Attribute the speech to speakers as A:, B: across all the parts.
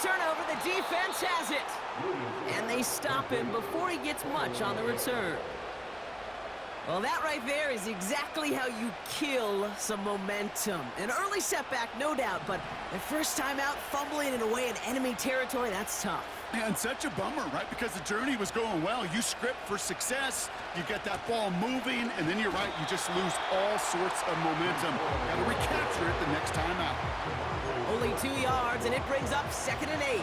A: turnover. The defense has it. And they stop him before he gets much on the return. Well, that right there is exactly how you kill some momentum. An early setback, no doubt, but the first time out, fumbling it away in enemy territory, that's tough.
B: And such a bummer, right? Because the journey was going well. You script for success, you get that ball moving, and then you're right, you just lose all sorts of momentum. Got to recapture it the next time out.
A: Only 2 yards, and it brings up 2nd and 8.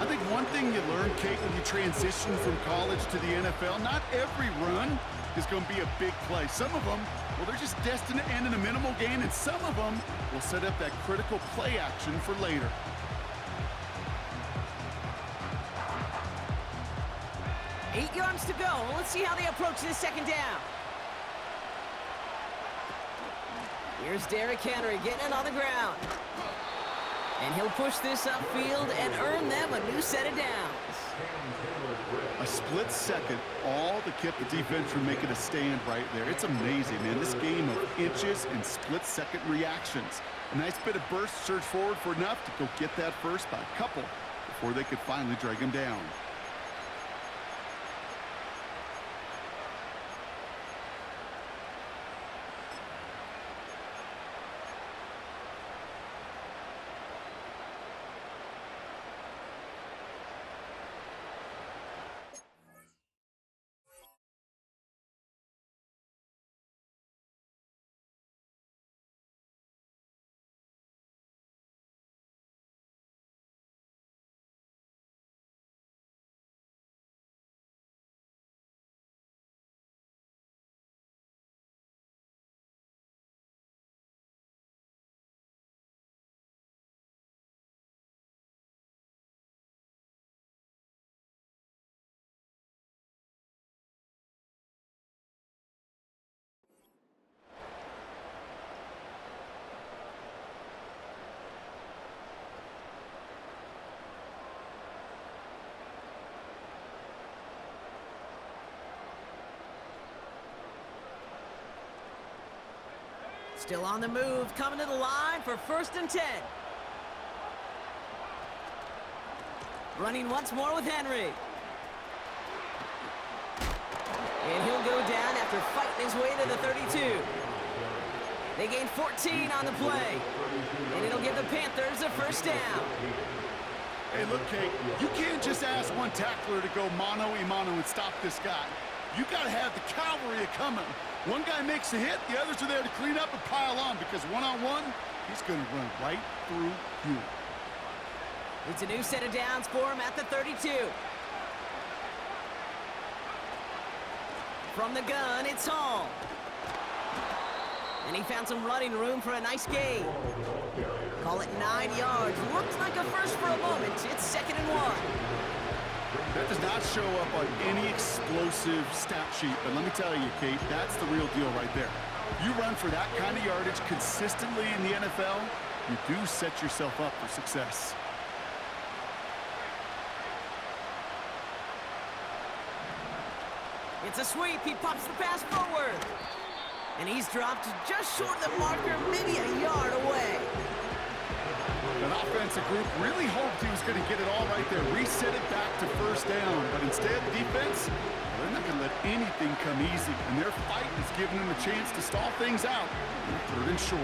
B: I think one thing you learn, Kate, when you transition from college to the NFL, not every run is going to be a big play. Some of them, well, they're just destined to end in a minimal gain, and some of them will set up that critical play action for later.
A: Eight yards to go. Let's see how they approach this 2nd down. Here's Derrick Henry getting it on the ground. And he'll push this upfield and earn them a new set of downs.
B: A split second, all to keep the defense from making a stand right there. It's amazing, man. This game of inches and split-second reactions. A nice bit of burst, surge forward for enough to go get that first by a couple before they could finally drag him down.
A: Still on the move, coming to the line for 1st and 10. Running once more with Henry. And he'll go down after fighting his way to the 32. They gain 14 on the play. And it'll give the Panthers a 1st down.
B: Hey, look, Kate, you can't just ask one tackler to go mano-a-mano and stop this guy. You got to have the cavalry coming. One guy makes a hit, the others are there to clean up and pile on, because one-on-one, he's going to run right through you.
A: It's a new set of downs for him at the 32. From the gun, it's Hall. And he found some running room for a nice gain. Call it 9 yards. Looked like a first for a moment. It's 2nd and 1.
B: That does not show up on any explosive stat sheet, but let me tell you, Kate, that's the real deal right there. You run for that kind of yardage consistently in the NFL, you do set yourself up for success.
A: It's a sweep. He pops the pass forward. And he's dropped just short of the marker, maybe a yard away.
B: That offensive group really hoped he was going to get it all right there, reset it back to 1st down. But instead, the defense, they're not going to let anything come easy. And their fight is giving them a chance to stall things out. 3rd and short.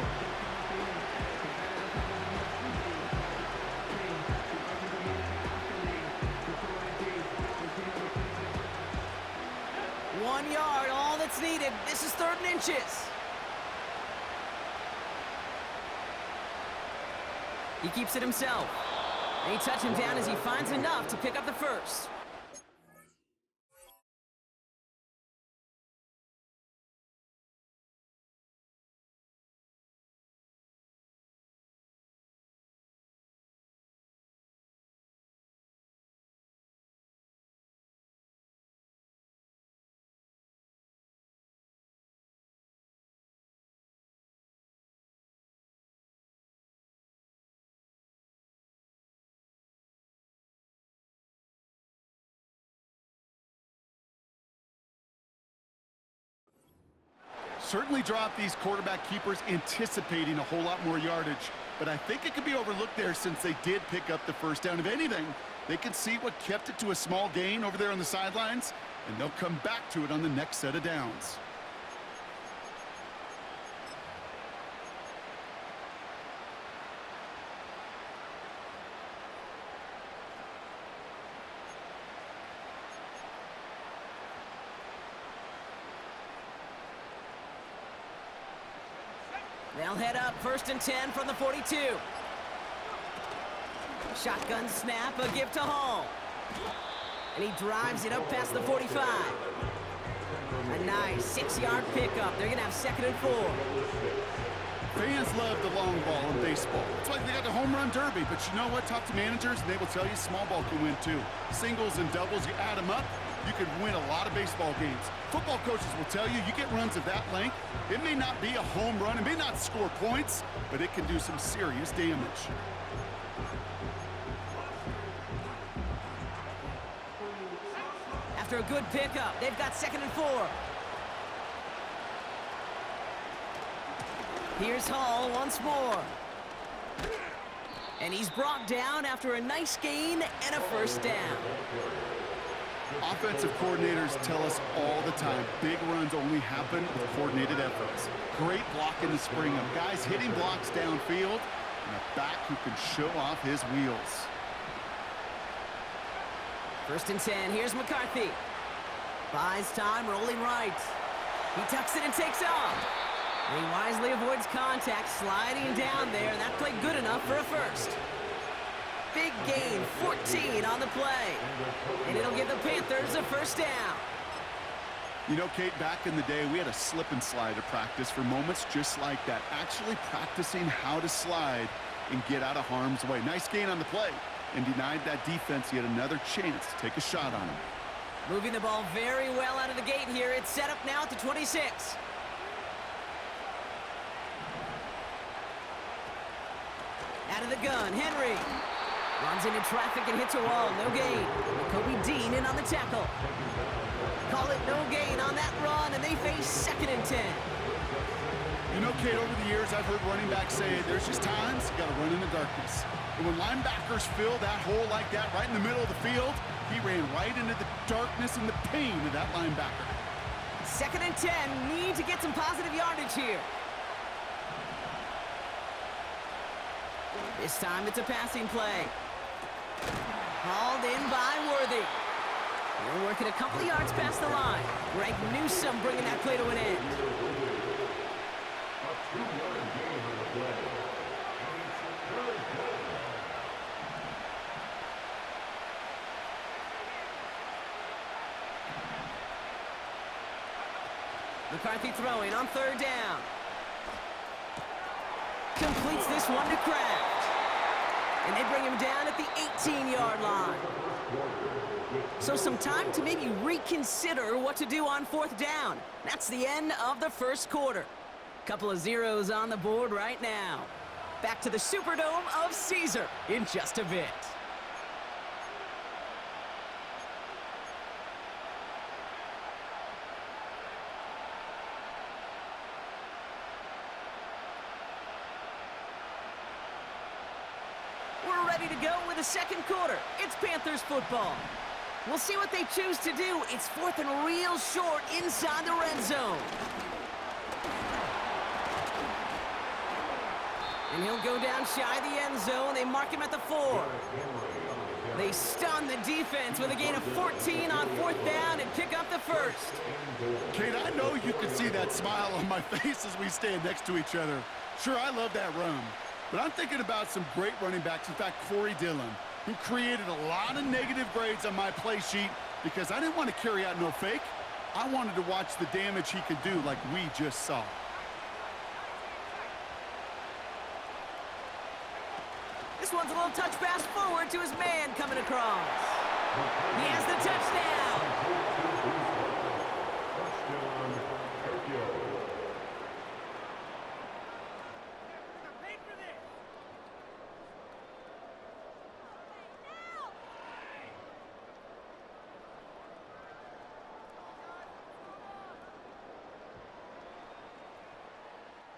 A: One yard, all that's needed. This is 3rd and inches. He keeps it himself. They touch him down as he finds enough to pick up the 1st.
B: Certainly drop these quarterback keepers anticipating a whole lot more yardage, but I think it could be overlooked there since they did pick up the first down. If anything, they can see what kept it to a small gain over there on the sidelines, and they'll come back to it on the next set of downs.
A: They'll head up 1st and 10 from the 42. Shotgun snap, a give to Hall. And he drives it up past the 45. A nice 6-yard pickup. They're going to have 2nd and 4.
B: Fans love the long ball in baseball. It's like they got the home run derby, but you know what? Talk to managers, and they will tell you small ball can win too. Singles and doubles, you add them up, you could win a lot of baseball games. Football coaches will tell you, you get runs of that length, it may not be a home run, it may not score points, but it can do some serious damage.
A: After a good pickup, they've got 2nd and 4. Here's Hall once more. And he's brought down after a nice gain and a first down.
B: Offensive coordinators tell us all the time, big runs only happen with coordinated efforts. Great block in the spring of guys hitting blocks downfield and a back who can show off his wheels.
A: 1st and 10, here's McCarthy. Buys time, rolling right. He tucks it and takes off. And he wisely avoids contact, sliding down there, and that played good enough for a first. Big gain, 14 on the play. And it'll give the Panthers a first down.
B: You know, Kate, back in the day, we had a slip and slide at practice for moments just like that. Actually practicing how to slide and get out of harm's way. Nice gain on the play, and denied that defense yet another chance to take a shot on him.
A: Moving the ball very well out of the gate here. It's set up now at the 26. Out of the gun, Henry. Runs into traffic and hits a wall, no gain. Kobe Dean in on the tackle. Call it no gain on that run, and they face 2nd and 10.
B: You know, Kate, over the years, I've heard running backs say there's just times you got to run in the darkness. And when linebackers fill that hole like that right in the middle of the field, he ran right into the darkness and the pain of that linebacker.
A: 2nd and 10, need to get some positive yardage here. This time it's a passing play. Hauled in by Worthy. They're working a couple of yards past the line. Greg Newsome bringing that play to an end. McCarthy throwing on 3rd down. Completes this one to Kraft. And they bring him down at the 18-yard line. So some time to maybe reconsider what to do on 4th down. That's the end of the first quarter. Couple of zeros on the board right now. Back to the Superdome of Caesar in just a bit. We're ready to go with the second quarter. It's Panthers football. We'll see what they choose to do. It's 4th and real short inside the red zone. And he'll go down shy of the end zone. They mark him at the 4. They stun the defense with a gain of 14 on 4th down and pick up the first.
B: Kate, I know you can see that smile on my face as we stand next to each other. Sure, I love that run. But I'm thinking about some great running backs. In fact, Corey Dillon, who created a lot of negative grades on my play sheet because I didn't want to carry out no fake. I wanted to watch the damage he could do like we just saw.
A: This one's a little touch pass forward to his man coming across. He has the touchdown.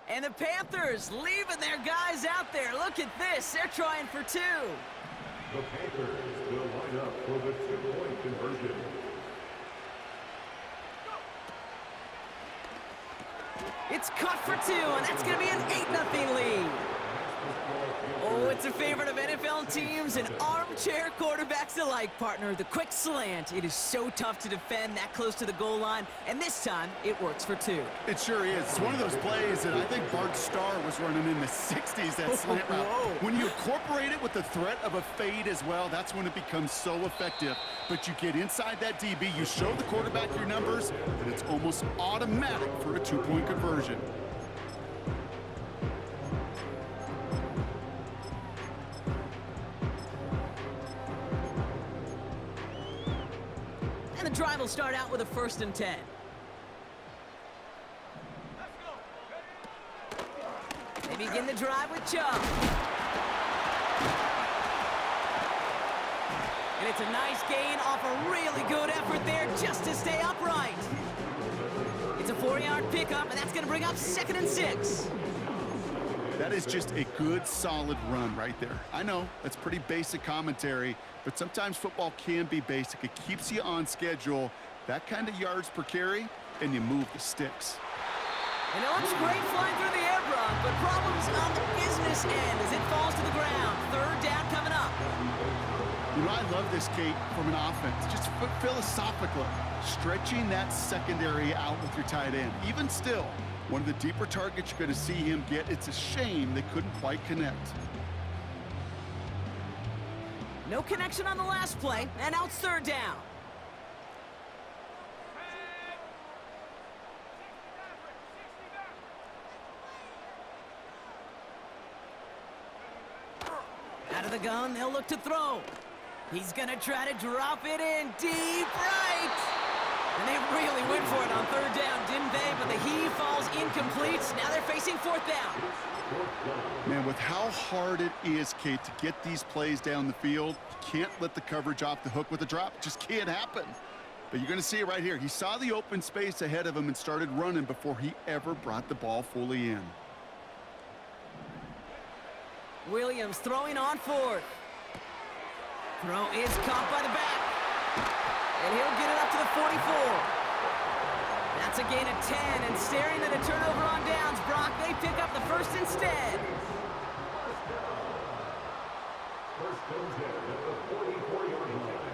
A: And the Panthers leaving their guys out there. Look at this. They're trying for two.
C: The Panthers will line up for the two-point conversion.
A: It's cut for two, and that's going to be an 8-0 lead. Oh, it's a favorite of NFL teams and armchair quarterbacks alike, partner. The quick slant. It is so tough to defend that close to the goal line, and this time it works for two.
B: It sure is. It's one of those plays that I think Bart Starr was running in the 60s, that slant route. When you incorporate it with the threat of a fade as well, that's when it becomes so effective. But you get inside that DB, you show the quarterback your numbers, and it's almost automatic for a two-point conversion.
A: And the drive will start out with a 1st and 10. They begin the drive with Chubb. And it's a nice gain off a really good effort there just to stay upright. It's a 4-yard pickup, and that's going to bring up 2nd and 6.
B: That is just a good, solid run right there. I know, that's pretty basic commentary, but sometimes football can be basic. It keeps you on schedule, that kind of yards per carry, and you move the sticks.
A: And it looks great flying through the air, Brock, but problems on the business end as it falls to the ground. 3rd down coming up.
B: You know, I love this, Kate, from an offense. Just philosophically, stretching that secondary out with your tight end. Even still, one of the deeper targets you're going to see him get. It's a shame they couldn't quite connect.
A: No connection on the last play, and now it's 3rd down. Out of the gun, they'll look to throw. He's going to try to drop it in deep right. And they really went for it on 3rd down, didn't they? But the heave falls incomplete. Now they're facing 4th down.
B: Man, with how hard it is, Kate, to get these plays down the field, you can't let the coverage off the hook with a drop. It just can't happen. But you're going to see it right here. He saw the open space ahead of him and started running before he ever brought the ball fully in.
A: Williams throwing on 4th. Throw is caught by the back. And he'll get it up to the 44. That's a gain of 10, and staring at a turnover on downs, Brock, they pick up the 1st instead.
C: First and 10 at the 44-yard line.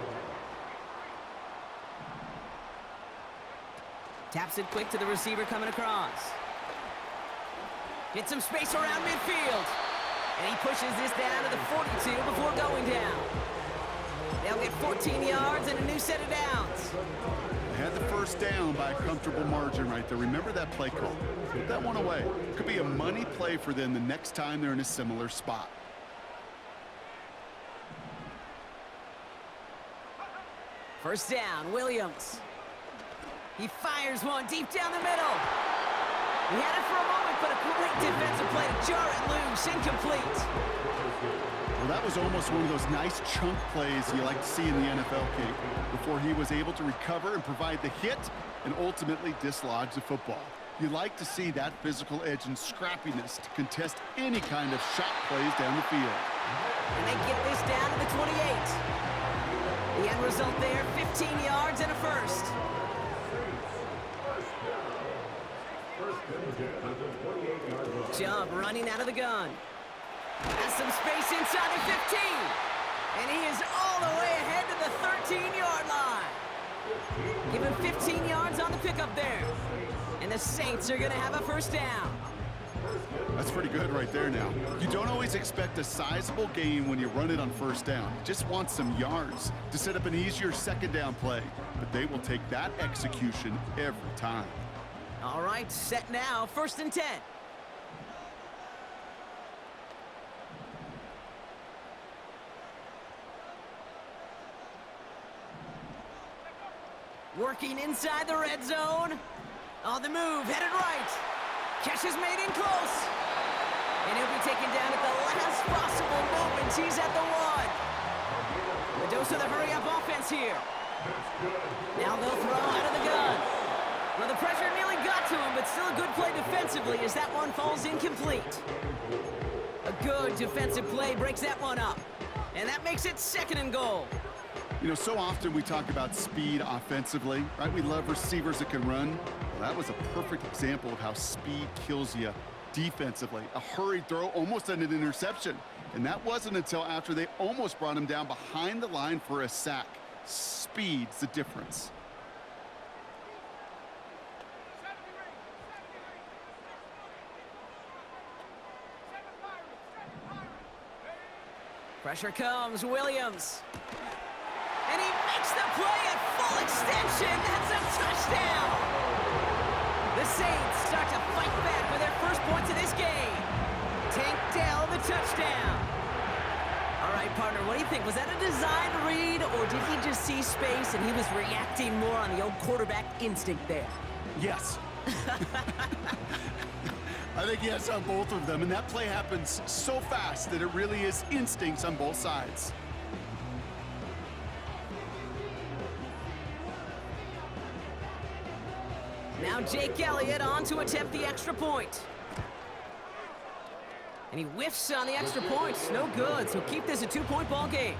A: Taps it quick to the receiver coming across. Get some space around midfield. And he pushes this down to the 42 before going down. They'll get 14 yards and a new set of downs.
B: They had the 1st down by a comfortable margin right there. Remember that play call. Put that one away. Could be a money play for them the next time they're in a similar spot.
A: First down, Williams. He fires one deep down the middle. He had it for a moment, but a great defensive play to jar it loose. Incomplete.
B: Well, that was almost one of those nice chunk plays you like to see in the NFL, Kate, before he was able to recover and provide the hit and ultimately dislodge the football. You like to see that physical edge and scrappiness to contest any kind of shot plays down the field.
A: And they get this down to the 28. The end result there, 15 yards and a 1st. Chubb running out of the gun. Has some space inside the 15. And he is all the way ahead to the 13-yard line. Give him 15 yards on the pickup there. And the Saints are going to have a 1st down.
B: That's pretty good right there now. You don't always expect a sizable gain when you run it on 1st down. You just want some yards to set up an easier 2nd down play. But they will take that execution every time.
A: All right, set now, 1st and 10. Working inside the red zone. On the move, headed right. Catch is made in close. And he'll be taken down at the last possible moment. He's at the 1. The dose of the hurry-up offense here. Now they'll throw out of the gun. Well, the pressure nearly got got to him, but still a good play defensively as that one falls incomplete. A good defensive play breaks that one up. And that makes it 2nd and goal.
B: You know, so often we talk about speed offensively, right? We love receivers that can run. Well, that was a perfect example of how speed kills you defensively. A hurried throw, almost an interception. And that wasn't until after they almost brought him down behind the line for a sack. Speed's the difference.
A: Pressure comes, Williams. And he makes the play at full extension. That's a touchdown. The Saints start to fight back with their first points of this game. Tank Dell, the touchdown. All right, partner, what do you think? Was that a design read, or did he just see space and he was reacting more on the old quarterback instinct there?
B: Yes. I think yes on both of them, and that play happens so fast that it really is instincts on both sides.
A: Now Jake Elliott on to attempt the extra point. And he whiffs on the extra point. No good, so keep this a 2-point ball game.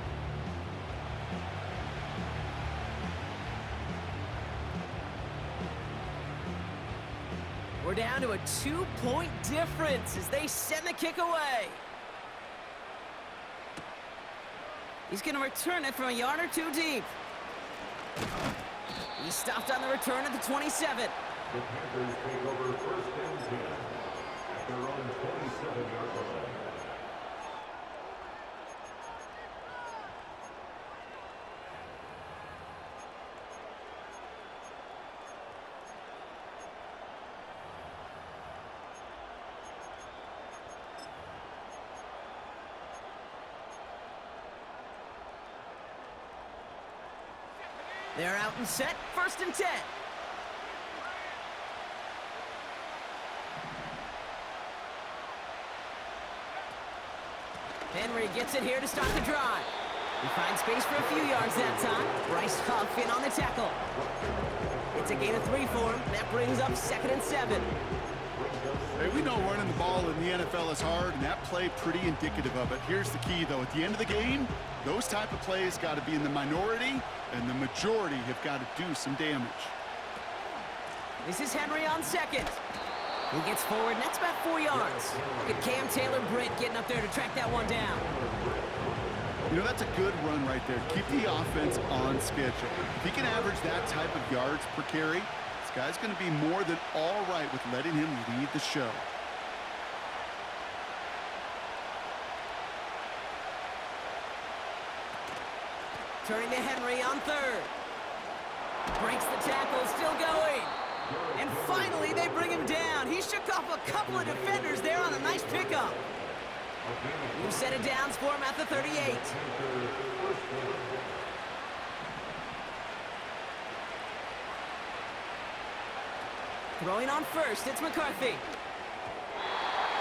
A: We're down to a 2-point difference as they send the kick away. He's going to return it from a yard or two deep. He stopped on the return at the 27.
C: The Panthers take over 1st and 10 at their own 27-yard line.
A: They're out and set, 1st and 10. Henry gets it here to start the drive. He finds space for a few yards that time. Bryce Huff in on the tackle. It's a gain of 3 for him. That brings up 2nd and 7.
B: Hey, we know running the ball in the NFL is hard, and that play pretty indicative of it. Here's the key, though. At the end of the game, those type of plays got to be in the minority, and the majority have got to do some damage.
A: This is Henry on 2nd. He gets forward, and that's about 4 yards. Look at Cam Taylor-Britt getting up there to track that one down.
B: You know, that's a good run right there. Keep the offense on schedule. If he can average that type of yards per carry, this guy's going to be more than all right with letting him lead the show.
A: Turning to Henry on 3rd. Breaks the tackle, still going. And finally, they bring him down. He shook off a couple of defenders there on a nice pickup. New set of downs for him at the 38. Throwing on 1st, it's McCarthy.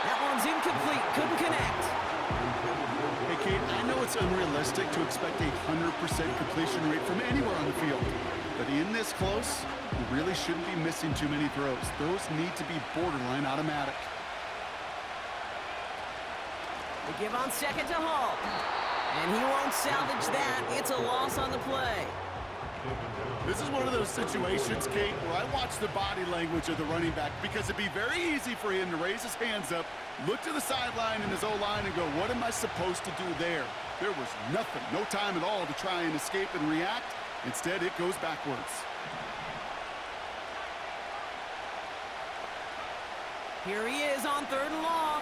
A: That one's incomplete, couldn't connect.
B: Hey, Kate, I know it's unrealistic to expect a 100% completion rate from anywhere on the field. But in this close, you really shouldn't be missing too many throws. Those need to be borderline automatic.
A: They give on 2nd to Hall. And he won't salvage that. It's a loss on the play.
B: This is one of those situations, Kate, where I watch the body language of the running back because it'd be very easy for him to raise his hands up, look to the sideline in his O-line and go, what am I supposed to do there? There was nothing, no time at all to try and escape and react. Instead, it goes backwards.
A: Here he is on 3rd and long.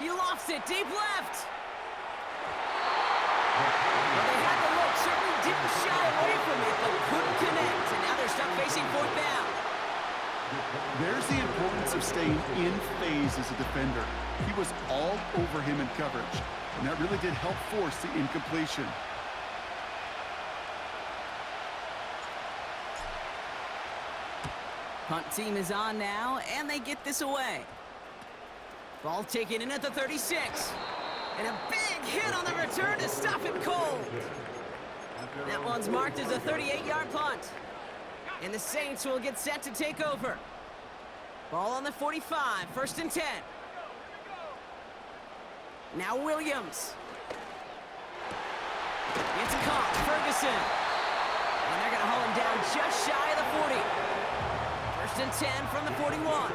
A: He lofts it deep left. Well, they had the look, certainly didn't shy away from it, but couldn't connect. And now they're stuck facing 4th down.
B: There's the importance of staying in phase as a defender. He was all over him in coverage, and that really did help force the incompletion.
A: Punt team is on now, and they get this away. Ball taken in at the 36. And a big hit on the return to stop it cold. That one's marked as a 38-yard punt. And the Saints will get set to take over. Ball on the 45, 1st and 10. Now Williams. It's caught, Ferguson. And they're going to haul him down just shy of the 40. 1st and 10 from the 41.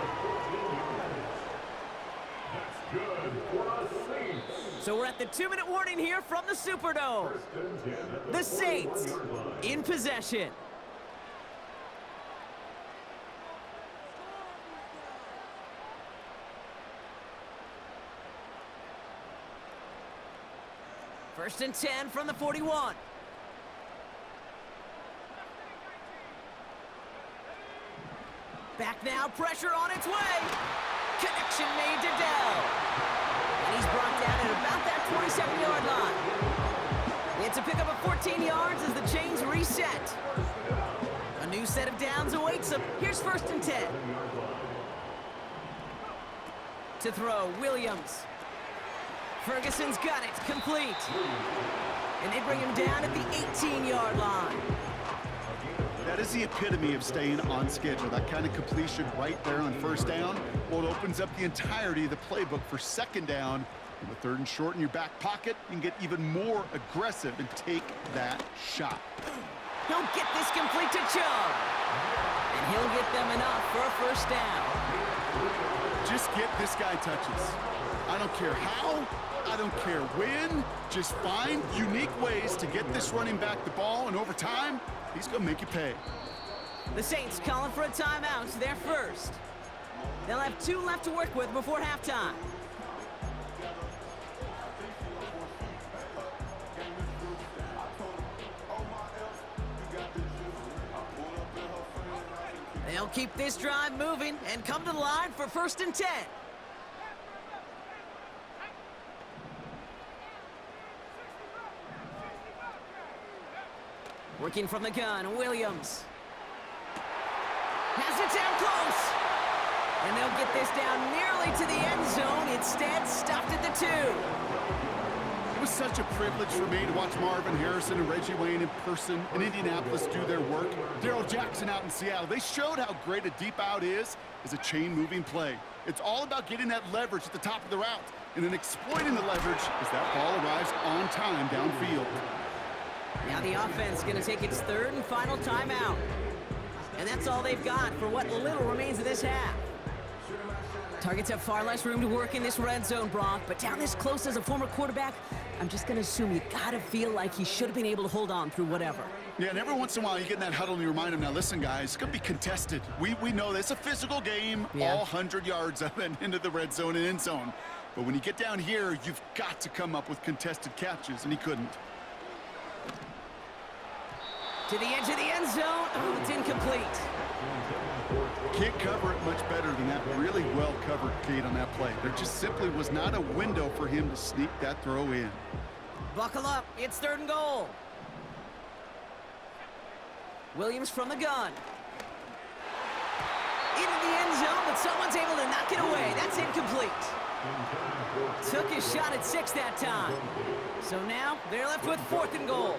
C: That's good for the Saints.
A: So we're at the 2-minute warning here from the Superdome. The Saints in possession. First and 10 from the 41. Back now, pressure on its way. Connection made to Dell. And he's brought down at about that 27-yard line. It's a pickup of 14 yards as the chains reset. A new set of downs awaits him. Here's 1st and 10. To throw, Williams. Ferguson's got it, complete. And they bring him down at the 18-yard line.
B: That is the epitome of staying on schedule. That kind of completion right there on 1st down. Well, it opens up the entirety of the playbook for 2nd down. And with 3rd and short in your back pocket, you can get even more aggressive and take that shot.
A: He'll get this complete to Chubb. And he'll get them enough for a 1st down.
B: Just get this guy touches. I don't care how, I don't care when. Just find unique ways to get this running back the ball, and over time, he's going to make you pay.
A: The Saints calling for a timeout. It's their first. They'll have 2 left to work with before halftime. They'll keep this drive moving and come to the line for 1st and 10. Working from the gun, Williams. Has it down close. And they'll get this down nearly to the end zone. Instead, stopped at the 2.
B: It was such a privilege for me to watch Marvin Harrison and Reggie Wayne in person in Indianapolis do their work. Darrell Jackson out in Seattle. They showed how great a deep out is as a chain-moving play. It's all about getting that leverage at the top of the route and then exploiting the leverage as that ball arrives on time downfield.
A: Now the offense is going to take its 3rd and final timeout. And that's all they've got for what little remains of this half. Targets have far less room to work in this red zone, Brock, but down this close as a former quarterback, I'm just going to assume you got to feel like he should have been able to hold on through whatever.
B: Yeah, and every once in a while you get in that huddle and you remind him, now listen, guys, it's going to be contested. We know this. It's a physical game, all 100 yards of it into the red zone and end zone. But when you get down here, you've got to come up with contested catches, and he couldn't.
A: To the edge of the end zone. Oh, it's incomplete.
B: Can't cover it much better than that. Really well covered, Kate, on that play. There just simply was not a window for him to sneak that throw in.
A: Buckle up. It's 3rd and goal. Williams from the gun. Into the end zone, but someone's able to knock it away. That's incomplete. Took his shot at 6 that time. So now they're left with 4th and goal.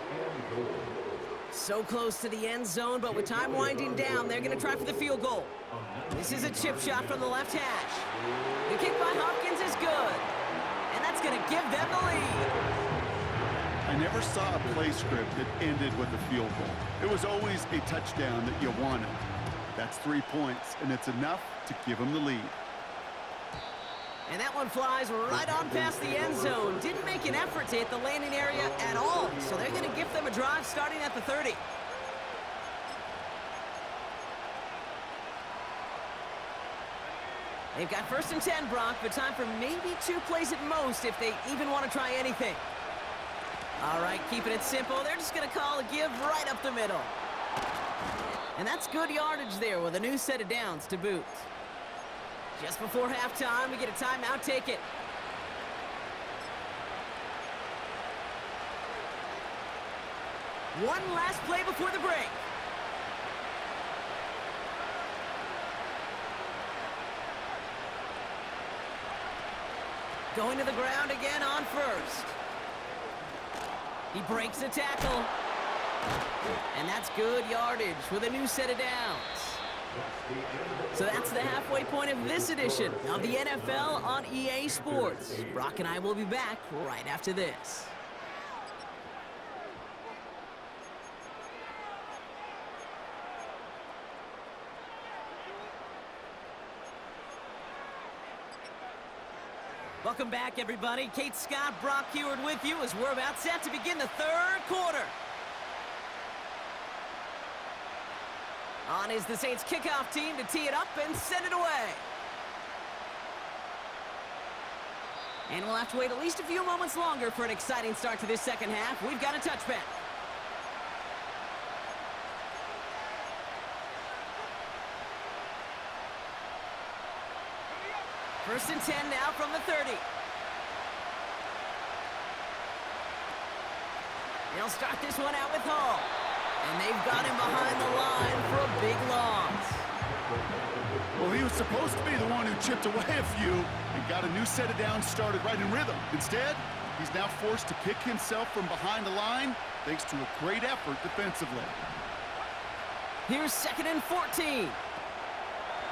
A: So close to the end zone, but with time winding down, they're going to try for the field goal. This is a chip shot from the left hash. The kick by Hopkins is good. And that's going to give them the lead.
B: I never saw a play script that ended with a field goal. It was always a touchdown that you wanted. That's 3 points, and it's enough to give them the lead.
A: And that one flies right on past the end zone. Didn't make an effort to hit the landing area at all. So they're going to give them a drive starting at the 30. They've got 1st and 10, Brock, but time for maybe 2 plays at most if they even want to try anything. All right, keeping it simple. They're just going to call a give right up the middle. And that's good yardage there with a new set of downs to boot. Just before halftime, we get a timeout. Take it. One last play before the break. Going to the ground again on 1st. He breaks a tackle. And that's good yardage with a new set of downs. So that's the halfway point of this edition of the NFL on EA Sports. Brock and I will be back right after this. Welcome back, everybody. Kate Scott, Brock Heward with you as we're about set to begin the third quarter. On is the Saints kickoff team to tee it up and send it away. And we'll have to wait at least a few moments longer for an exciting start to this second half. We've got a touchback. First and 10 now from the 30. They'll start this one out with Hall. And they've got him behind the line for a big loss.
B: Well, he was supposed to be the one who chipped away a few and got a new set of downs started right in rhythm. Instead, he's now forced to pick himself from behind the line thanks to a great effort defensively.
A: Here's second and 14.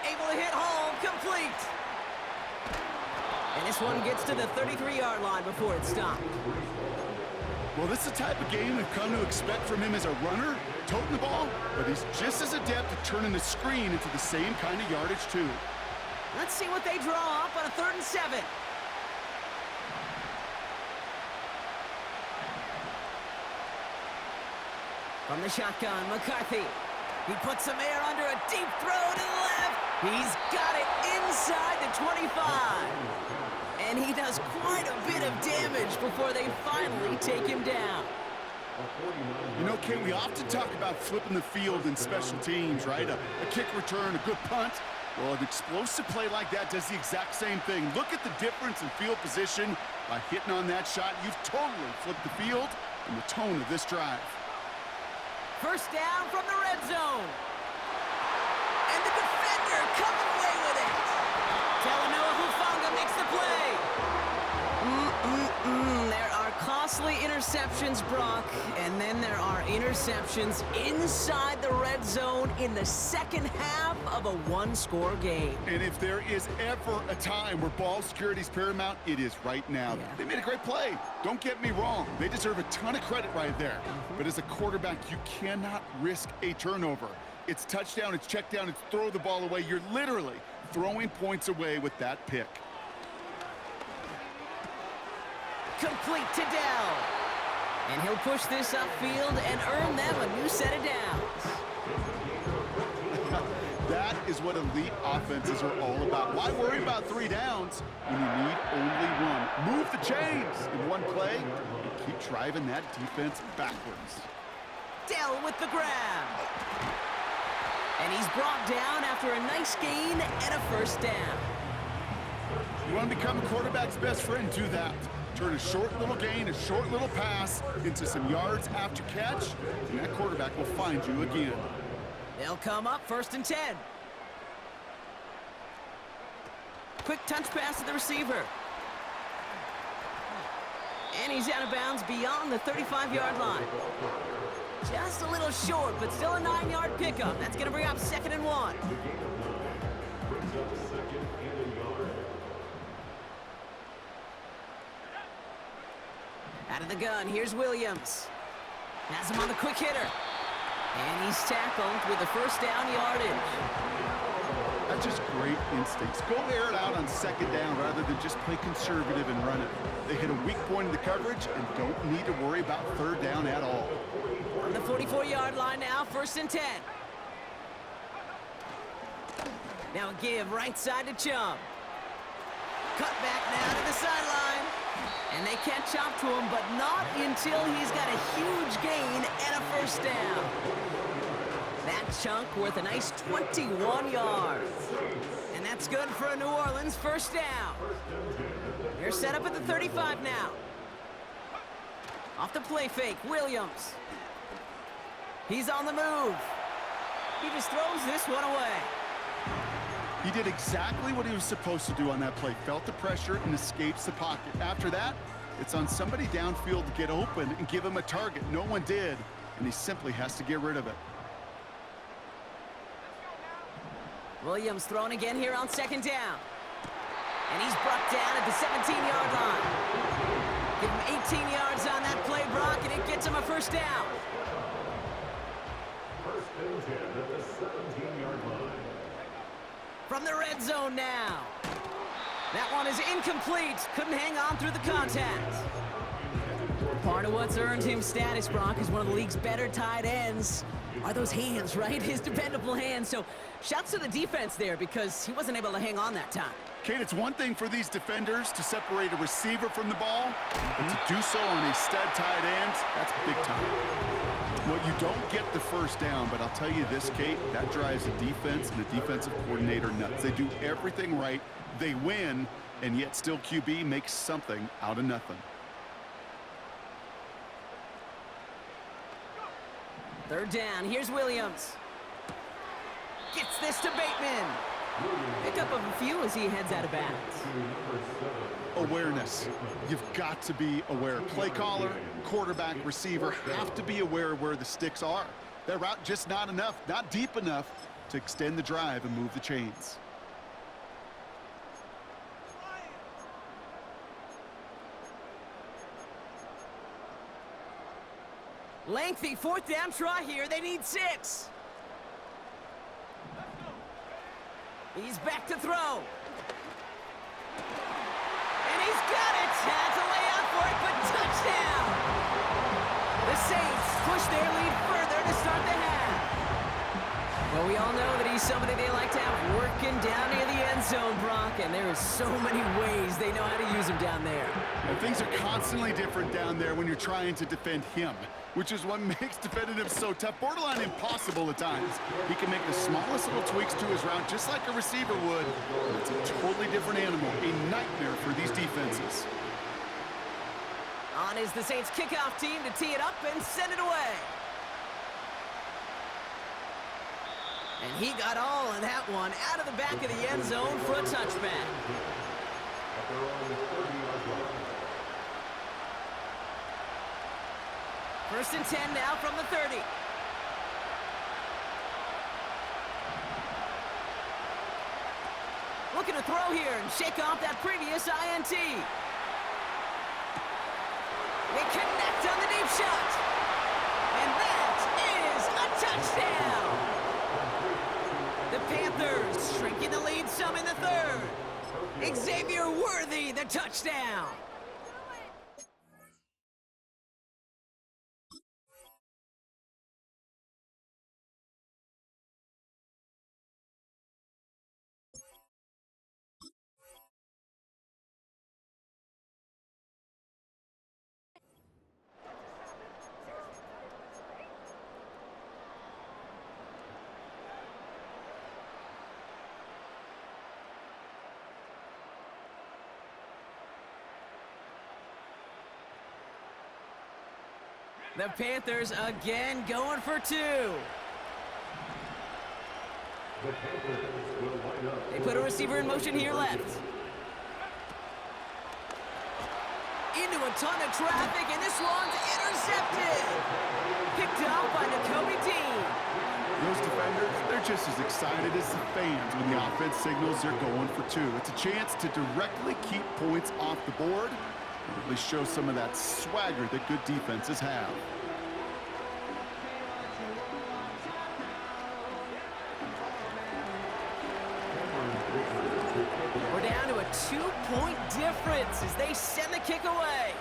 A: Able to hit Hall, complete. And this one gets to the 33-yard line before it stopped.
B: Well, this is the type of game we've come to expect from him as a runner, toting the ball, but he's just as adept at turning the screen into the same kind of yardage, too.
A: Let's see what they draw up on a 3rd and 7. From the shotgun, McCarthy. He puts some air under a deep throw to the left. He's got it inside the 25. And he does quite a bit of damage before they finally take him down.
B: You know, Kate, we often talk about flipping the field in special teams, right? A kick return, a good punt. Well, an explosive play like that does the exact same thing. Look at the difference in field position. By hitting on that shot, you've totally flipped the field and the tone of this drive.
A: First down from the red zone. And the defender comes away with it. Talanoa Hufanga makes the play. There are costly interceptions, Brock, and then there are interceptions inside the red zone in the second half of a one-score game.
B: And if there is ever a time where ball security is paramount, it is right now.
A: Yeah.
B: They made a great play. Don't get me wrong. They deserve a ton of credit right there. But as a quarterback, you cannot risk a turnover. It's touchdown, it's check down, it's throw the ball away. You're literally throwing points away with that pick.
A: Complete to Dell. And he'll push this upfield and earn them a new set of downs.
B: That is what elite offenses are all about. Why worry about 3 downs when you need only one? Move the chains in one play and keep driving that defense backwards.
A: Dell with the grab. And he's brought down after a nice gain and a first down.
B: You want to become a quarterback's best friend, do that. Turn a short little gain, a short little pass into some yards after catch, and that quarterback will find you again.
A: They'll come up 1st and 10. Quick touch pass to the receiver. And he's out of bounds beyond the 35-yard line. Just a little short, but still a 9-yard pickup. That's going to bring up 2nd and 1. Out of the gun, here's Williams. Has him on the quick hitter. And he's tackled with the first down yardage.
B: That's just great instincts. Go air it out on 2nd down rather than just play conservative and run it. They hit a weak point in the coverage and don't need to worry about 3rd down at all.
A: On the 44-yard line now, 1st and 10. Now a give right side to Chubb. Cut back now to the sideline. And they catch up to him, but not until he's got a huge gain and a first down. That chunk worth a nice 21 yards. And that's good for a New Orleans first down. They're set up at the 35 now. Off the play fake, Williams. He's on the move. He just throws this one away.
B: He did exactly what he was supposed to do on that play. Felt the pressure and escapes the pocket. After that, it's on somebody downfield to get open and give him a target. No one did, and he simply has to get rid of it.
A: Williams throwing again here on second down. And he's brought down at the 17-yard line. Give him 18 yards on that play, Brock, and it gets him a first down.
C: First and 10 at the 17-yard line.
A: From the red zone now. That one is incomplete. Couldn't hang on through the contact. Part of what's earned him status, Brock, is one of the league's better tight ends. Are those hands, right? His dependable hands. So shouts to the defense there because he wasn't able to hang on that time.
B: Kate, it's one thing for these defenders to separate a receiver from the ball, but to do so on a stud tight end, that's big time. Well, you don't get the first down, but I'll tell you this, Kate, that drives the defense and the defensive coordinator nuts. They do everything right, they win, and yet still QB makes something out of nothing.
A: Third down, here's Williams. Gets this to Bateman. Pick up of a few as he heads out of bounds.
B: Awareness. You've got to be aware. Play caller, quarterback, receiver have to be aware of where the sticks are. That route just not enough, not deep enough to extend the drive and move the chains.
A: Lengthy fourth down try here. They need 6. He's back to throw. And he's got it. Has a layout for it, but touchdown. The Saints push their lead further to start the half. Well, we all know that he's somebody they like to have working down near the end zone, Brock, and there is so many ways they know how to use him down there.
B: And things are constantly different down there when you're trying to defend him, which is what makes defending him so tough, borderline impossible at times. He can make the smallest little tweaks to his route just like a receiver would. It's a totally different animal, a nightmare for these defenses.
A: On is the Saints kickoff team to tee it up and send it away. And he got all of that one out of the back of the end zone for a touchback. First and 10 now from the 30. Looking to throw here and shake off that previous INT. They connect on the deep shot. And that is a touchdown. The Panthers shrinking the lead some in the third. Xavier Worthy, the touchdown. The Panthers again going for 2. They put a receiver in motion here left. Into a ton of traffic, and this one's intercepted. Picked up by Nakobe Dean.
B: Those defenders, they're just as excited as the fans when the offense signals they're going for 2. It's a chance to directly keep points off the board. Really show some of that swagger that good defenses have.
A: We're down to a 2-point difference as they send the kick away.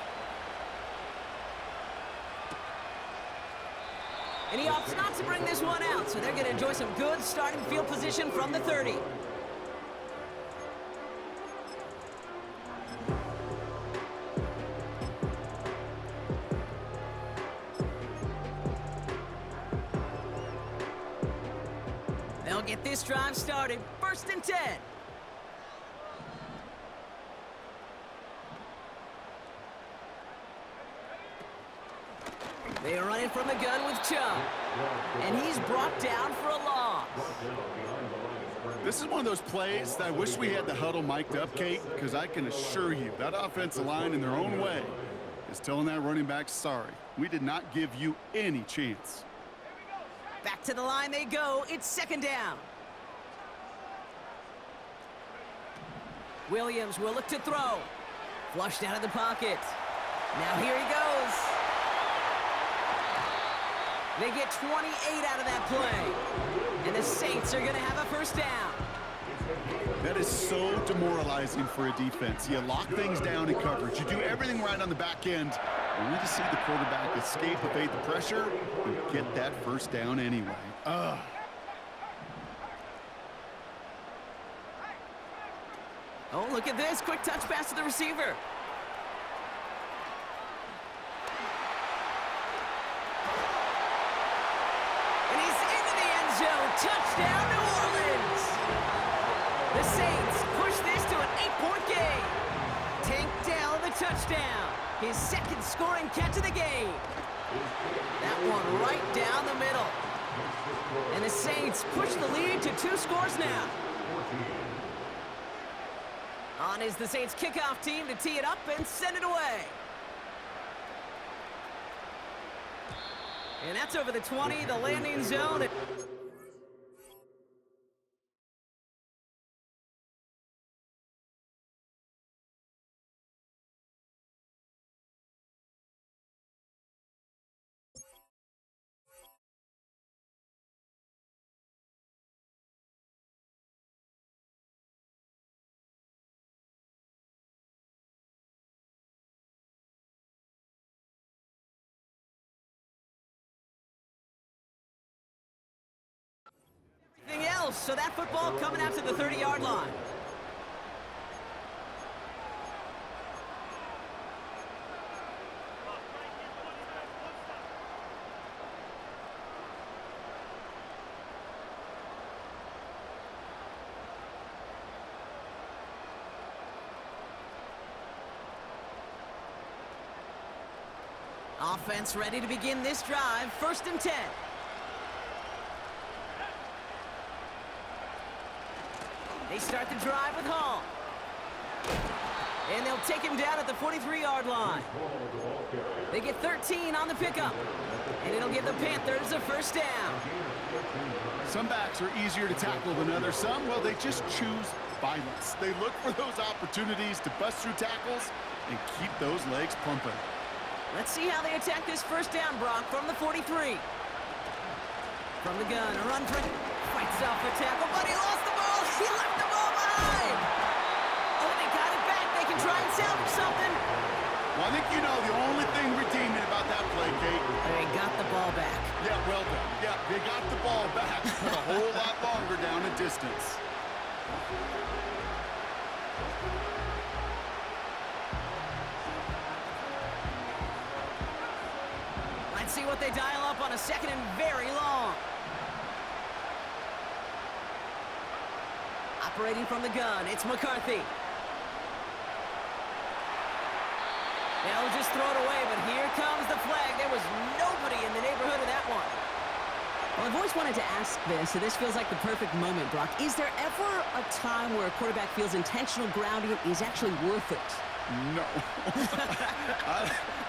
A: And he opts not to bring this one out, so they're going to enjoy some good starting field position from the 30. They'll get this drive started. First and 10. They are running from the gun with Chubb. And he's brought down for a loss.
B: This is one of those plays that I wish we had the huddle mic'd up, Kate, because I can assure you that offensive line in their own way is telling that running back, sorry, we did not give you any chance.
A: Back to the line they go. It's second down. Williams will look to throw. Flushed out of the pocket. Now here he goes. They get 28 out of that play. And the Saints are going to have a first down.
B: That is so demoralizing for a defense. You lock things down in coverage. You do everything right on the back end, only to see the quarterback escape, evade the pressure, and get that first down anyway. Ugh.
A: Oh, look at this. Quick touch pass to the receiver. And he's into the end zone. Touchdown, New Orleans. The Saints push this to an 8-point game. Tank Dell the touchdown. His second scoring catch of the game. That one right down the middle. And the Saints push the lead to 2 scores now. On is the Saints kickoff team to tee it up and send it away. And that's over the 20, the landing zone. Anything else? So that football coming out to the 30-yard line. Offense ready to begin this drive. 1st and 10. They start the drive with Hall. And they'll take him down at the 43-yard line. They get 13 on the pickup. And it'll give the Panthers a first down.
B: Some backs are easier to tackle than others. Some, well, they just choose violence. They look for those opportunities to bust through tackles and keep those legs pumping.
A: Let's see how they attack this first down, Brock, from the 43. From the gun, a run for... Fights off a tackle, but he lost the ball. He left the ball behind. Oh, they got it back. They can try and salvage something.
B: Well, I think you know the only thing redeeming about that play, Kate.
A: They got the ball back.
B: Yeah, well done. Yeah, they got the ball back, but a whole lot longer down the distance.
A: Let's see what they dial up on a 2nd and very long. Operating from the gun, it's McCarthy. They'll just throw it away, but here comes the flag. There was nobody in the neighborhood of that one.
D: Well, I've always wanted to ask this, so this feels like the perfect moment, Brock. Is there ever a time where a quarterback feels intentional grounding is actually worth it?
B: No.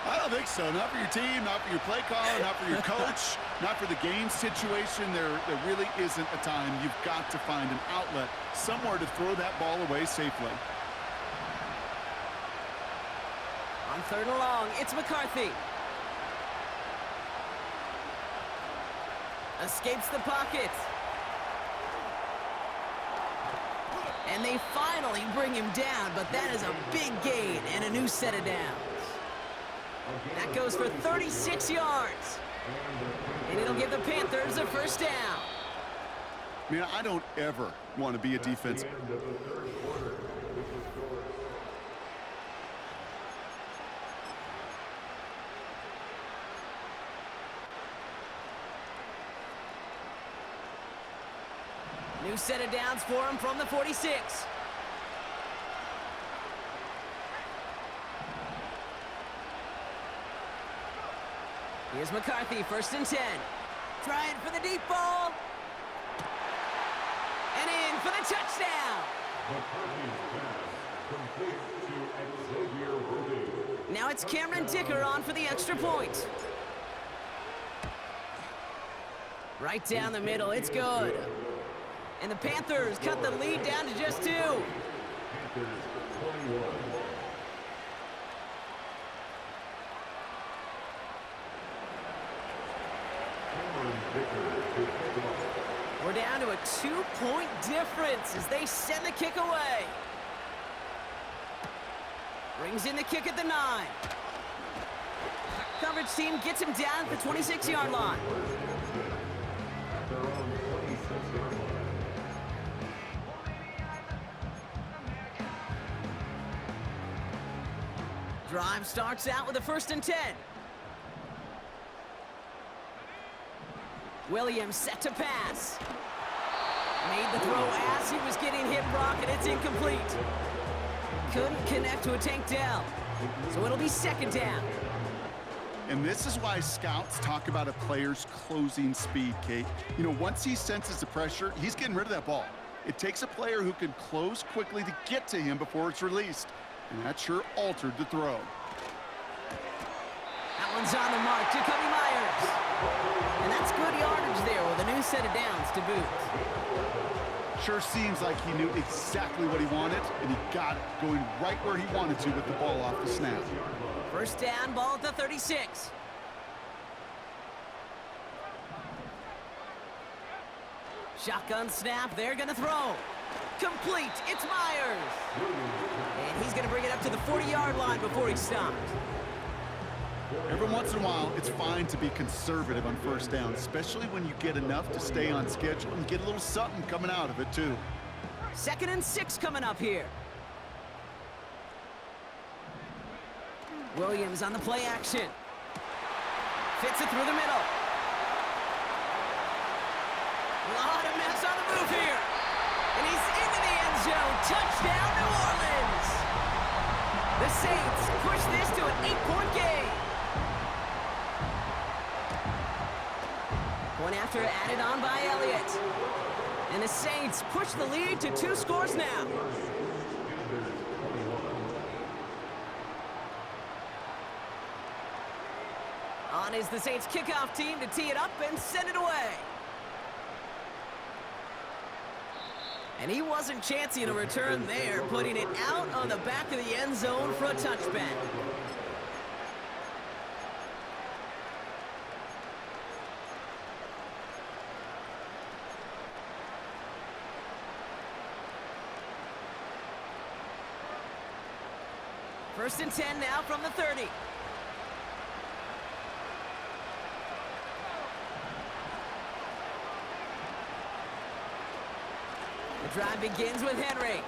B: I don't think so. Not for your team, not for your play caller, not for your coach, not for the game situation. There really isn't a time. You've got to find an outlet, somewhere to throw that ball away safely.
A: On 3rd and long, it's McCarthy. Escapes the pocket. And they finally bring him down, but that is a big gain and a new set of downs. That goes for 36 yards. And it'll give the Panthers a first down.
B: Man, I don't ever want to be a defense.
A: New set of downs for him from the 46. Here's McCarthy, 1st and 10. Trying for the deep ball. And in for the touchdown. Now it's Cameron Dicker on for the extra point. Right down the middle, it's good. And the Panthers cut the lead down to just 2.
C: There's 21.
A: We're down to a 2-point difference as they send the kick away. Brings in the kick at the 9. Coverage team gets him down at the 26-yard line. Drive starts out with a 1st and 10. Williams set to pass. Made the throw as he was getting hit, Brock, and it's incomplete. Couldn't connect to a tank down. So it'll be 2nd down.
B: And this is why scouts talk about a player's closing speed, Kate. You know, once he senses the pressure, he's getting rid of that ball. It takes a player who can close quickly to get to him before it's released. And that sure altered the throw.
A: That one's on the mark. Jacoby Myers. And that's good yardage there with a new set of downs to boot.
B: Sure seems like he knew exactly what he wanted, and he got it going right where he wanted to with the ball off the snap.
A: 1st down, ball at the 36. Shotgun snap, they're gonna throw. Complete, it's Myers. And he's gonna bring it up to the 40-yard line before he stopped.
B: Every once in a while, it's fine to be conservative on 1st down, especially when you get enough to stay on schedule and get a little something coming out of it, too.
A: 2nd and 6 coming up here. Williams on the play action. Fits it through the middle. A lot of mess on the move here. And he's into the end zone. Touchdown, New Orleans. The Saints push this to an 8-point game. Point after added on by Elliott. And the Saints push the lead to 2 scores now. On is the Saints kickoff team to tee it up and send it away. And he wasn't chancing a return there, putting it out on the back of the end zone for a touchback. First and 10 now from the 30. The drive begins with Henry.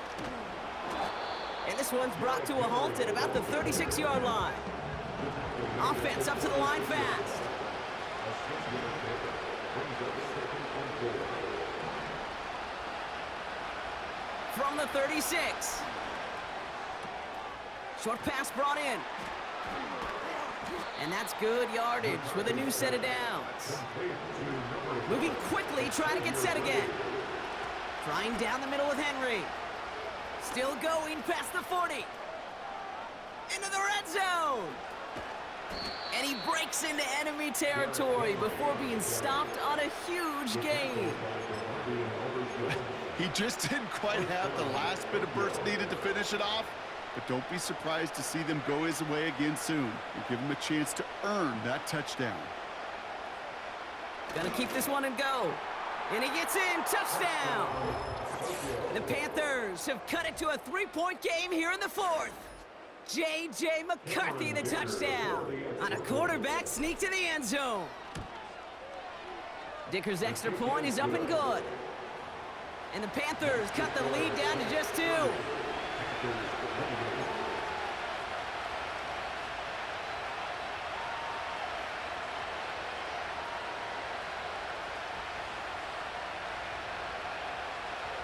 A: And this one's brought to a halt at about the 36-yard line. Offense up to the line fast. From the 36. Short pass brought in. And that's good yardage with a new set of downs. Moving quickly, trying to get set again. Trying down the middle with Henry. Still going past the 40. Into the red zone. And he breaks into enemy territory before being stopped on a huge gain.
B: He just didn't quite have the last bit of burst needed to finish it off. But don't be surprised to see them go his way again soon and give him a chance to earn that touchdown.
A: Gonna keep this one and go. And he gets in, touchdown! The Panthers have cut it to a 3-point game here in the 4th. J.J. McCarthy, the touchdown on a quarterback sneak to the end zone. Dicker's extra point is up and good. And the Panthers cut the lead down to just 2.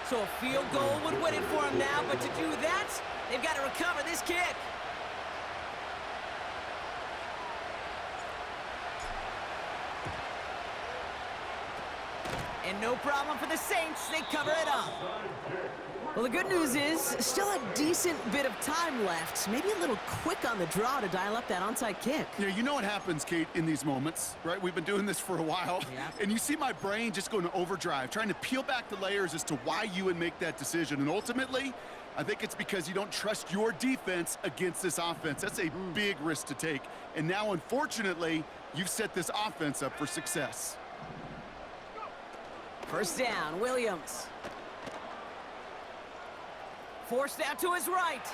A: So a field goal would win it for him now, but to do that, they've got to recover this kick. And no problem for the Saints. They cover it up. Well, the good news is still a decent bit of time left. Maybe a little quick on the draw to dial up that onside kick.
B: Yeah, you know what happens, Kate, in these moments, right? We've been doing this for a while.
A: Yeah.
B: And you see my brain just going to overdrive, trying to peel back the layers as to why you would make that decision. And ultimately, I think it's because you don't trust your defense against this offense. That's a big risk to take. And now, unfortunately, you've set this offense up for success.
A: First down, Williams. Forced out to his right.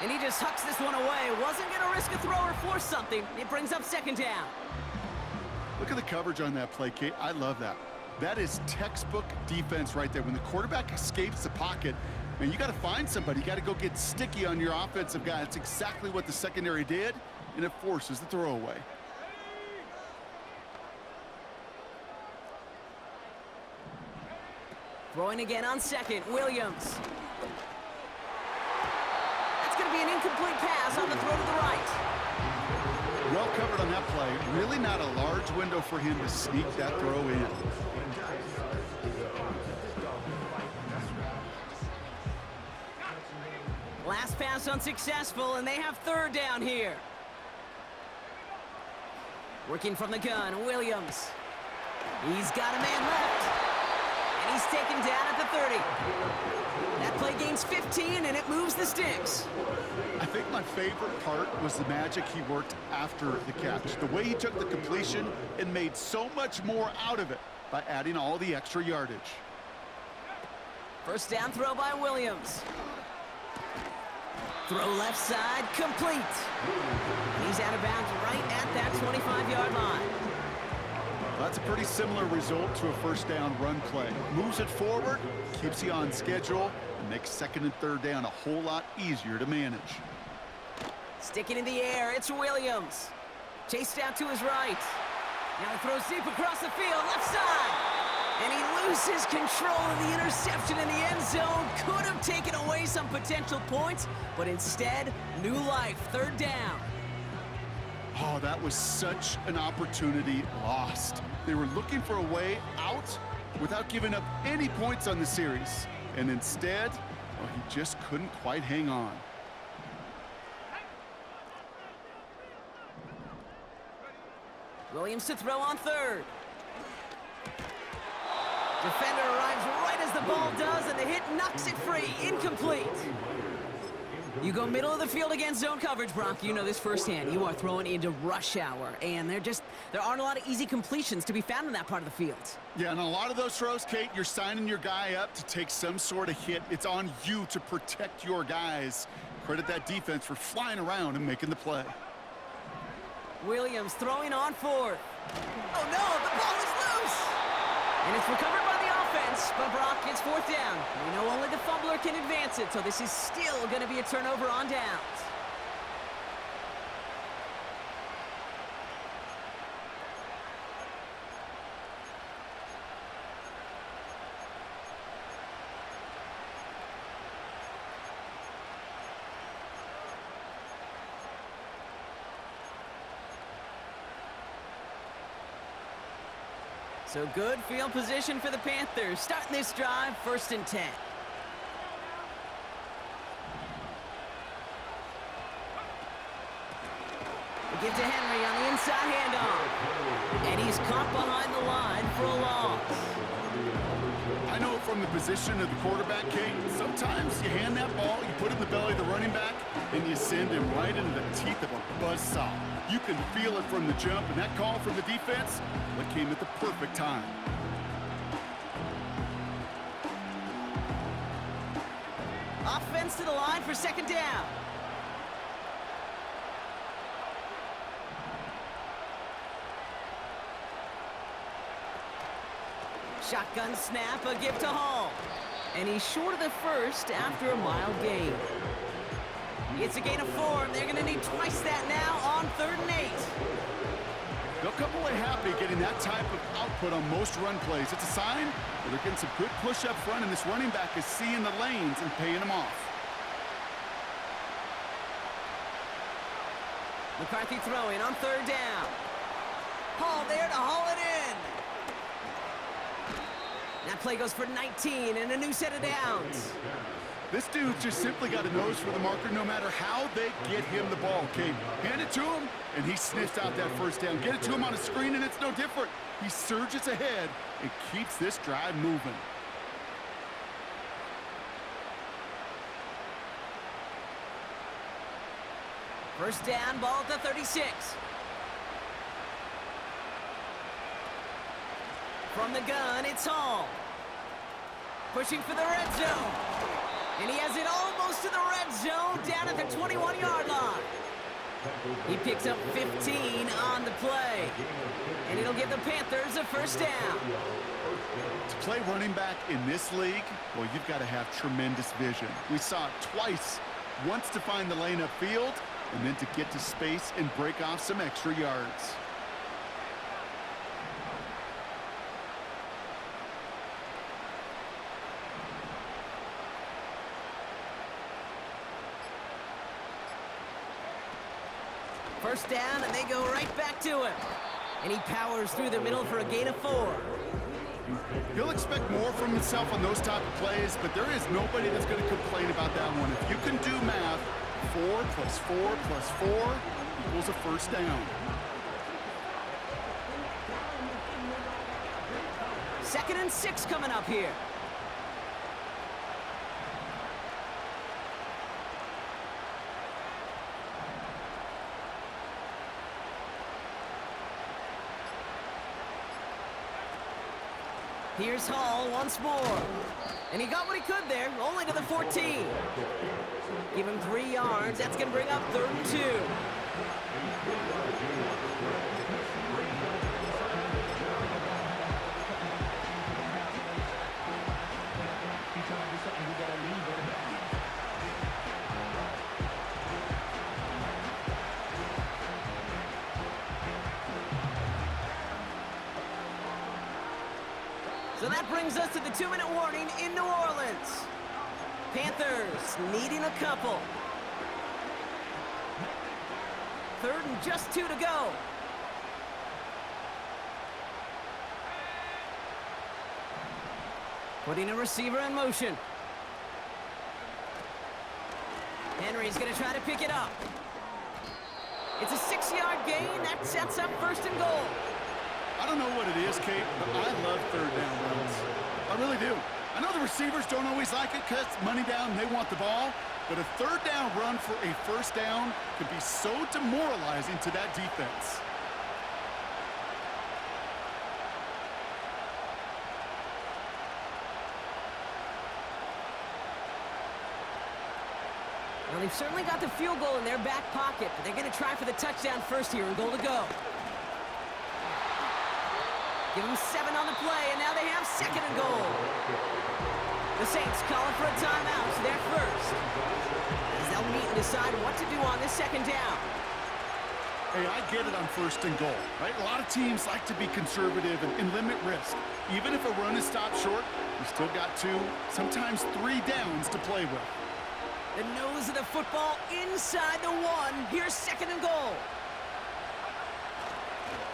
A: And he just hucks this one away. Wasn't going to risk a throw or force something. It brings up second down.
B: Look at the coverage on that play, Kate. I love that. That is textbook defense right there. When the quarterback escapes the pocket, man, you got to find somebody. You got to go get sticky on your offensive guy. That's exactly what the secondary did, and it forces the throwaway.
A: Throwing again on second, Williams. That's going to be an incomplete pass on the throw to the right.
B: Well covered on that play. Really not a large window for him to sneak that throw in.
A: Last pass unsuccessful, and they have third down here. Working from the gun, Williams. He's got a man left. And he's taken down at the 30. That play gains 15, and it moves the sticks.
B: I think my favorite part was the magic he worked after the catch. The way he took the completion and made so much more out of it by adding all the extra yardage.
A: First down throw by Williams. Throw left side, complete. He's out of bounds right at that 25-yard line.
B: Well, that's a pretty similar result to a first down run play. Moves it forward, keeps you on schedule, and makes second and third down a whole lot easier to manage.
A: Sticking in the air, it's Williams. Chased out to his right. Now he throws deep across the field, left side. And he loses control of the interception in the end zone. Could have taken away some potential points, but instead, new life, third down.
B: Oh, that was such an opportunity lost. They were looking for a way out without giving up any points on the series. And instead, well, he just couldn't quite hang on.
A: Williams to throw on third. Defender arrives right as the ball does, and the hit knocks it free. Incomplete. You go middle of the field against zone coverage, Brock. You know this firsthand. You are throwing into rush hour, and there aren't a lot of easy completions to be found in that part of the field.
B: Yeah, and a lot of those throws, Kate, you're signing your guy up to take some sort of hit. It's on you to protect your guys. Credit that defense for flying around and making the play.
A: Williams throwing on fourth. Oh, no, the ball is loose. And it's recovered by the offense, but Brock gets fourth down. We know only the fumbler can advance it, so this is still going to be a turnover on downs. So good field position for the Panthers. Starting this drive, 1st and 10. They give to Henry on the inside handoff. And he's caught behind the line for a loss.
B: I know from the position of the quarterback, Kate, sometimes you hand that ball, you put it in the belly of the running back, and you send him right into the teeth of a buzzsaw. You can feel it from the jump, and that call from the defense, that came at the perfect time.
A: Offense to the line for second down. Shotgun snap, a give to Hall. And he's short of the first after a mild gain. It's a gain of 4, and they're going to need twice that now on 3rd and 8.
B: They'll come away happy getting that type of output on most run plays. It's a sign that they're getting some good push up front, and this running back is seeing the lanes and paying them off.
A: McCarthy throwing on 3rd down. Hall there to haul it in. That play goes for 19 and a new set of downs.
B: This dude's just simply got a nose for the marker no matter how they get him the ball, Kate. Hand it to him, and he sniffs out that first down. Get it to him on a screen, and it's no different. He surges ahead and keeps this drive moving.
A: First down, ball at the 36. From the gun, it's Hall. Pushing for the red zone. And he has it almost to the red zone, down at the 21-yard line. He picks up 15 on the play. And it'll give the Panthers a first down.
B: To play running back in this league, well, you've got to have tremendous vision. We saw it twice. Once to find the lane upfield, and then to get to space and break off some extra yards.
A: First down, and they go right back to him. And he powers through the middle for a gain of 4.
B: He'll expect more from himself on those type of plays, but there is nobody that's going to complain about that one. If you can do math, 4 plus 4 plus 4 equals a first down.
A: Second and 6 coming up here. Here's Hall once more. And he got what he could there, only to the 14. Give him 3 yards. That's going to bring up 3rd and 2. So that brings us to the 2-minute warning in New Orleans. Panthers needing a couple. 3rd and just 2 to go. Putting a receiver in motion. Henry's going to try to pick it up. It's a 6-yard gain. That sets up 1st and goal.
B: I don't know what it is, Kate, but I love 3rd down runs. I really do. I know the receivers don't always like it because it's money down and they want the ball, but a 3rd down run for a 1st down could be so demoralizing to that defense.
A: Well, they've certainly got the field goal in their back pocket, but they're going to try for the touchdown first here and goal to go. Give them 7 on the play, and now they have 2nd and goal. The Saints calling for a timeout, so they're first. As they'll meet and decide what to do on this 2nd down.
B: Hey, I get it on 1st and goal, right? A lot of teams like to be conservative and limit risk. Even if a run is stopped short, you still got 2, sometimes 3 downs to play with.
A: The nose of the football inside the 1. Here's 2nd and goal.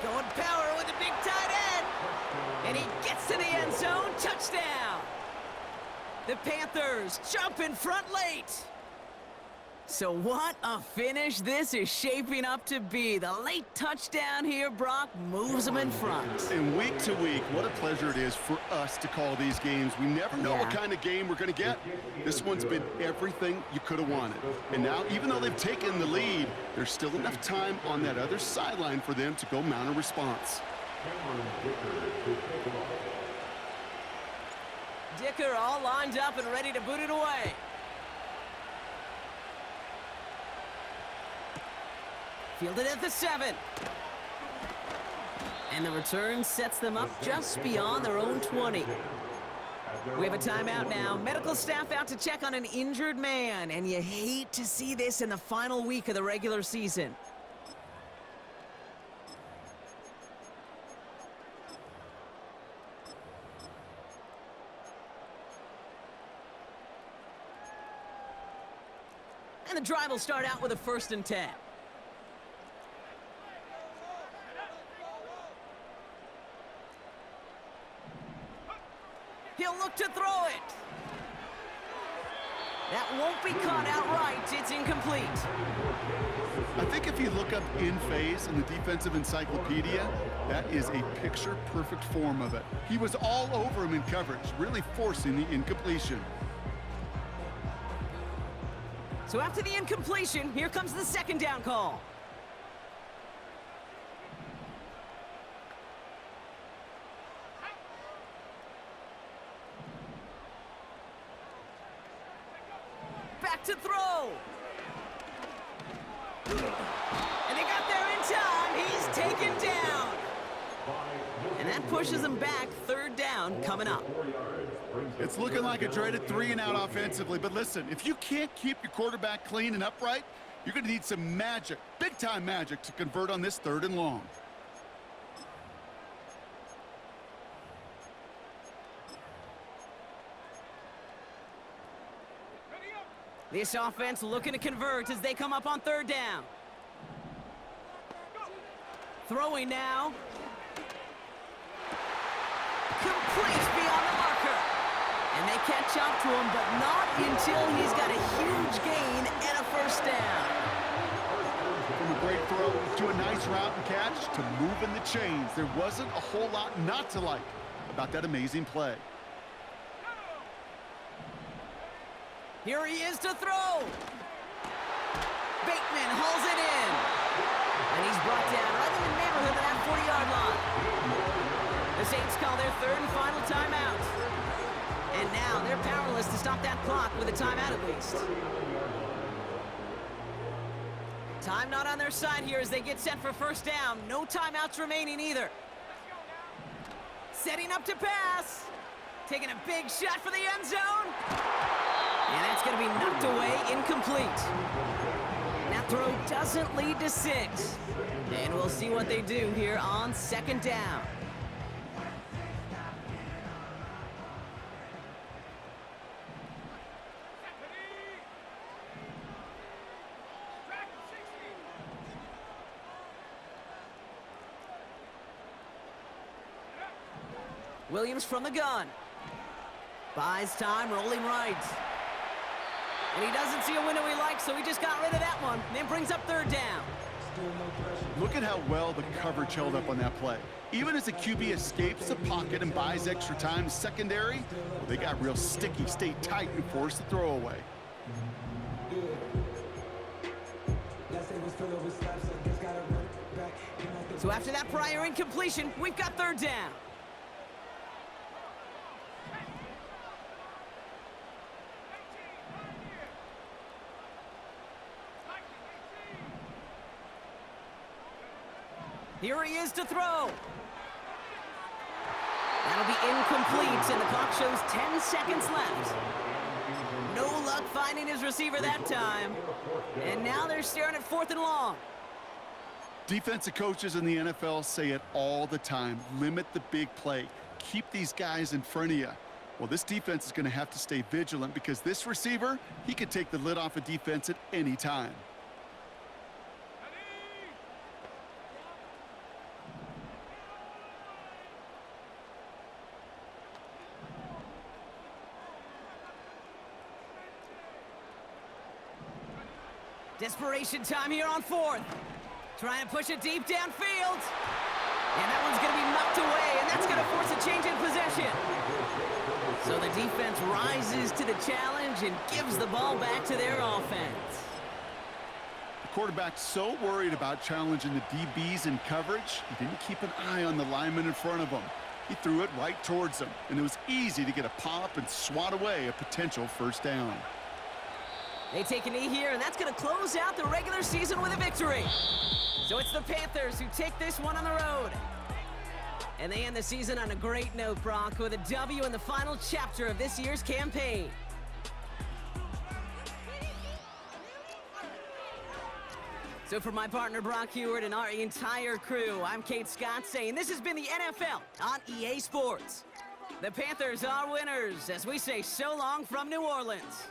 A: Going power with a big tight end. And he gets to the end zone. Touchdown. The Panthers jump in front late. So what a finish this is shaping up to be. The late touchdown here, Brock, moves them in front.
B: And week to week, what a pleasure it is for us to call these games. We never know what kind of game we're going to get. This one's been everything you could have wanted. And now, even though they've taken the lead, there's still enough time on that other sideline for them to go mount a response.
A: Dicker all lined up and ready to boot it away. Fielded at the 7. And the return sets them up just beyond their own 20. We have a timeout now. Medical staff out to check on an injured man. And you hate to see this in the final week of the regular season. And the drive will start out with a 1st and 10. He'll look to throw it. That won't be caught outright. It's incomplete.
B: I think if you look up in phase in the defensive encyclopedia, that is a picture-perfect form of it. He was all over him in coverage, really forcing the incompletion.
A: So after the incompletion, here comes the second down call. Back to throw. And they got there in time. He's taken down. And that pushes them back. Third down coming up.
B: It's looking like a dreaded 3-and-out offensively, but listen, if you can't keep your quarterback clean and upright, you're going to need some magic, big-time magic, to convert on this 3rd and long.
A: This offense looking to convert as they come up on 3rd down. Throwing now. Complete beyond the marker. And they catch up to him, but not until he's got a huge gain and a first down.
B: From a great throw to a nice route and catch to moving the chains, there wasn't a whole lot not to like about that amazing play.
A: Here he is to throw. Bateman hauls it in. And he's brought down right in the neighborhood of that 40-yard line. The Saints call their 3rd and final timeout. And now they're powerless to stop that clock with a timeout at least. Time not on their side here as they get set for first down. No timeouts remaining either. Setting up to pass. Taking a big shot for the end zone. And that's going to be knocked away, incomplete. That throw doesn't lead to 6. And we'll see what they do here on 2nd down. Williams from the gun. Buys time, rolling right. And he doesn't see a window he likes, so he just got rid of that one. And then brings up 3rd down.
B: Look at how well the coverage held up on that play. Even as the QB escapes the pocket and buys extra time, secondary, well, they got real sticky, stayed tight, and forced the throw away.
A: So after that prior incompletion, we've got 3rd down. Here he is to throw. That'll be incomplete, and the clock shows 10 seconds left. No luck finding his receiver that time. And now they're staring at 4th and long.
B: Defensive coaches in the NFL say it all the time. Limit the big play. Keep these guys in front of you. Well, this defense is going to have to stay vigilant because this receiver, he could take the lid off a defense at any time.
A: Desperation time here on 4th. Trying to push it deep downfield. And that one's going to be knocked away, and that's going to force a change in possession. So the defense rises to the challenge and gives the ball back to their offense.
B: The quarterback's so worried about challenging the DBs in coverage, he didn't keep an eye on the lineman in front of him. He threw it right towards them, and it was easy to get a pop and swat away a potential first down.
A: They take a knee here, and that's going to close out the regular season with a victory. So it's the Panthers who take this one on the road. And they end the season on a great note, Brock, with a W in the final chapter of this year's campaign. So for my partner, Brock Heward, and our entire crew, I'm Kate Scott saying this has been the NFL on EA Sports. The Panthers are winners as we say so long from New Orleans.